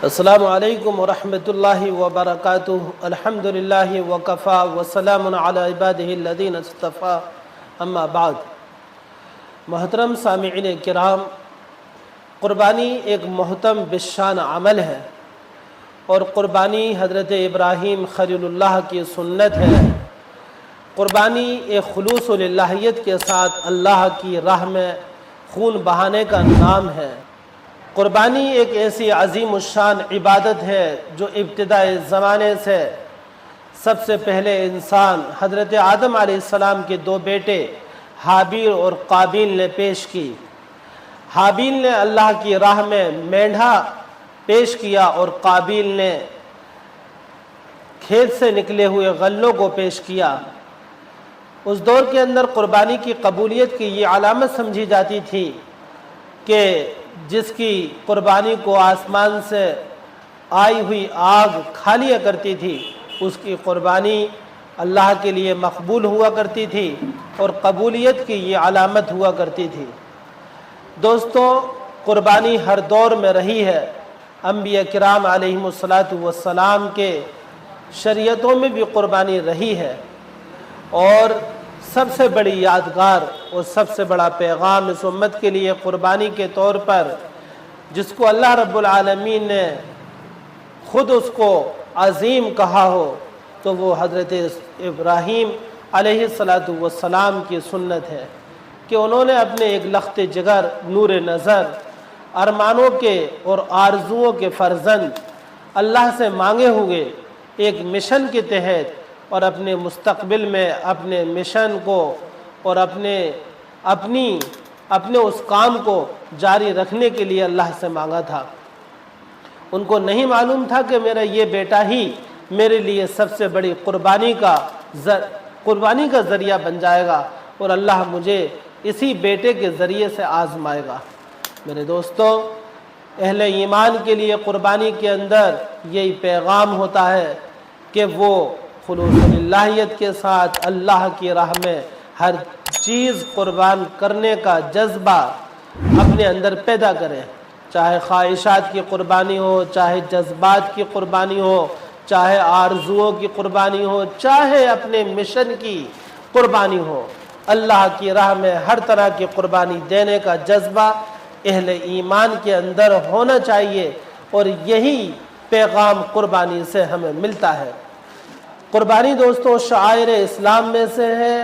السلام علیکم ورحمۃ اللہ وبرکاتہ۔ الحمدللہ وکفا وسلام علی عبادہ الذین اصطفیٰ، اما بعد۔ محترم سامعین کرام، قربانی ایک محتم بشان عمل ہے، اور قربانی حضرت ابراہیم خلیل اللہ کی سنت ہے۔ قربانی ایک خلوص للہیت کے ساتھ اللہ کی راہ میں خون بہانے کا نام ہے۔ قربانی ایک ایسی عظیم الشان عبادت ہے جو ابتدائی زمانے سے سب سے پہلے انسان حضرت آدم علیہ السلام کے دو بیٹے حابیل اور قابیل نے پیش کی۔ حابیل نے اللہ کی راہ میں مینڈھا پیش کیا، اور قابیل نے کھیت سے نکلے ہوئے غلوں کو پیش کیا۔ اس دور کے اندر قربانی کی قبولیت کی یہ علامت سمجھی جاتی تھی کہ جس کی قربانی کو آسمان سے آئی ہوئی آگ کھا لیا کرتی تھی، اس کی قربانی اللہ کے لیے مقبول ہوا کرتی تھی اور قبولیت کی یہ علامت ہوا کرتی تھی۔ دوستو، قربانی ہر دور میں رہی ہے۔ انبیاء کرام علیہم السلام کے شریعتوں میں بھی قربانی رہی ہے، اور سب سے بڑی یادگار اور سب سے بڑا پیغام اس امت کے لیے قربانی کے طور پر، جس کو اللہ رب العالمین نے خود اس کو عظیم کہا ہو، تو وہ حضرت ابراہیم علیہ السلام کی سنت ہے کہ انہوں نے اپنے ایک لخت جگر، نور نظر، ارمانوں کے اور آرزوؤں کے فرزند اللہ سے مانگے ہوئے ایک مشن کے تحت، اور اپنے مستقبل میں اپنے مشن کو اور اپنے اس کام کو جاری رکھنے کے لیے اللہ سے مانگا تھا۔ ان کو نہیں معلوم تھا کہ میرا یہ بیٹا ہی میرے لیے سب سے بڑی قربانی کا ذریعہ بن جائے گا، اور اللہ مجھے اسی بیٹے کے ذریعے سے آزمائے گا۔ میرے دوستو، اہل ایمان کے لیے قربانی کے اندر یہی پیغام ہوتا ہے کہ وہ خلوص للہیت کے ساتھ اللہ کی راہ میں ہر چیز قربان کرنے کا جذبہ اپنے اندر پیدا کریں، چاہے خواہشات کی قربانی ہو، چاہے جذبات کی قربانی ہو، چاہے آرزوؤں کی قربانی ہو، چاہے اپنے مشن کی قربانی ہو۔ اللہ کی راہ میں ہر طرح کی قربانی دینے کا جذبہ اہل ایمان کے اندر ہونا چاہیے، اور یہی پیغام قربانی سے ہمیں ملتا ہے۔ قربانی دوستو شعائر اسلام میں سے ہے،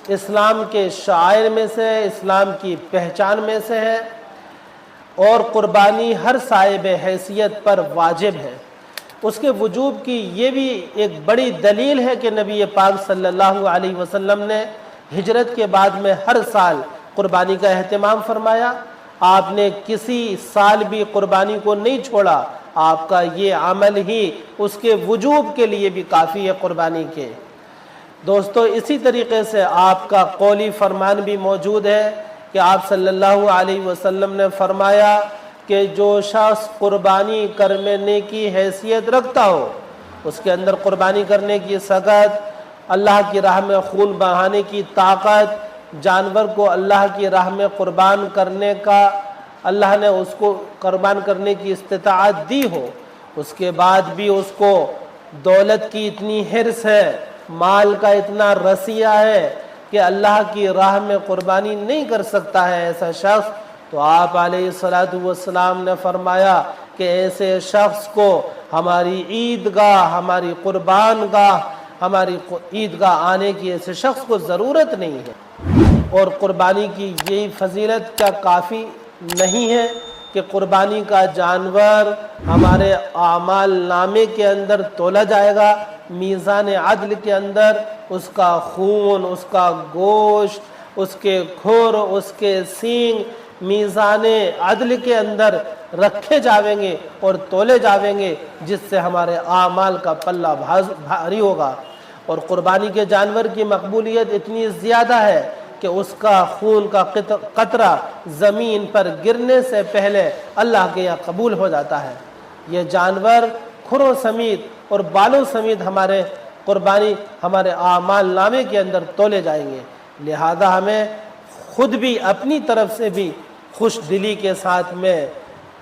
اسلام کے شعائر میں سے ہے، اسلام کی پہچان میں سے ہے، اور قربانی ہر صاحب حیثیت پر واجب ہے۔ اس کے وجوب کی یہ بھی ایک بڑی دلیل ہے کہ نبی پاک صلی اللہ علیہ وسلم نے ہجرت کے بعد میں ہر سال قربانی کا اہتمام فرمایا۔ آپ نے کسی سال بھی قربانی کو نہیں چھوڑا۔ آپ کا یہ عمل ہی اس کے وجوب کے لیے بھی کافی ہے قربانی کے۔ دوستو، اسی طریقے سے آپ کا قولی فرمان بھی موجود ہے کہ آپ صلی اللہ علیہ وسلم نے فرمایا کہ جو شخص قربانی کرنے کی حیثیت رکھتا ہو، اس کے اندر قربانی کرنے کی سخت، اللہ کی راہ میں خون بہانے کی طاقت، جانور کو اللہ کی راہ میں قربان کرنے کا اللہ نے اس کو قربان کرنے کی استطاعت دی ہو، اس کے بعد بھی اس کو دولت کی اتنی حرص ہے، مال کا اتنا رسیہ ہے کہ اللہ کی راہ میں قربانی نہیں کر سکتا ہے ایسا شخص، تو آپ علیہ السلام نے فرمایا کہ ایسے شخص کو ہماری عیدگاہ، ہماری قربان گاہ، ہماری عیدگاہ آنے کی ایسے شخص کو ضرورت نہیں ہے۔ اور قربانی کی یہی فضیلت کیا کافی نہیں ہے کہ قربانی کا جانور ہمارے اعمال نامے کے اندر تولا جائے گا، میزان عدل کے اندر اس کا خون، اس کا گوشت، اس کے کھر، اس کے سینگ میزان عدل کے اندر رکھے جاویں گے اور تولے جاویں گے، جس سے ہمارے اعمال کا پلہ بھاری ہوگا۔ اور قربانی کے جانور کی مقبولیت اتنی زیادہ ہے کہ اس کا خون کا قطرہ زمین پر گرنے سے پہلے اللہ کے یہاں قبول ہو جاتا ہے۔ یہ جانور کھروں سمیت اور بالوں سمیت ہمارے قربانی ہمارے اعمال نامے کے اندر تولے جائیں گے۔ لہذا ہمیں خود بھی اپنی طرف سے بھی خوش دلی کے ساتھ میں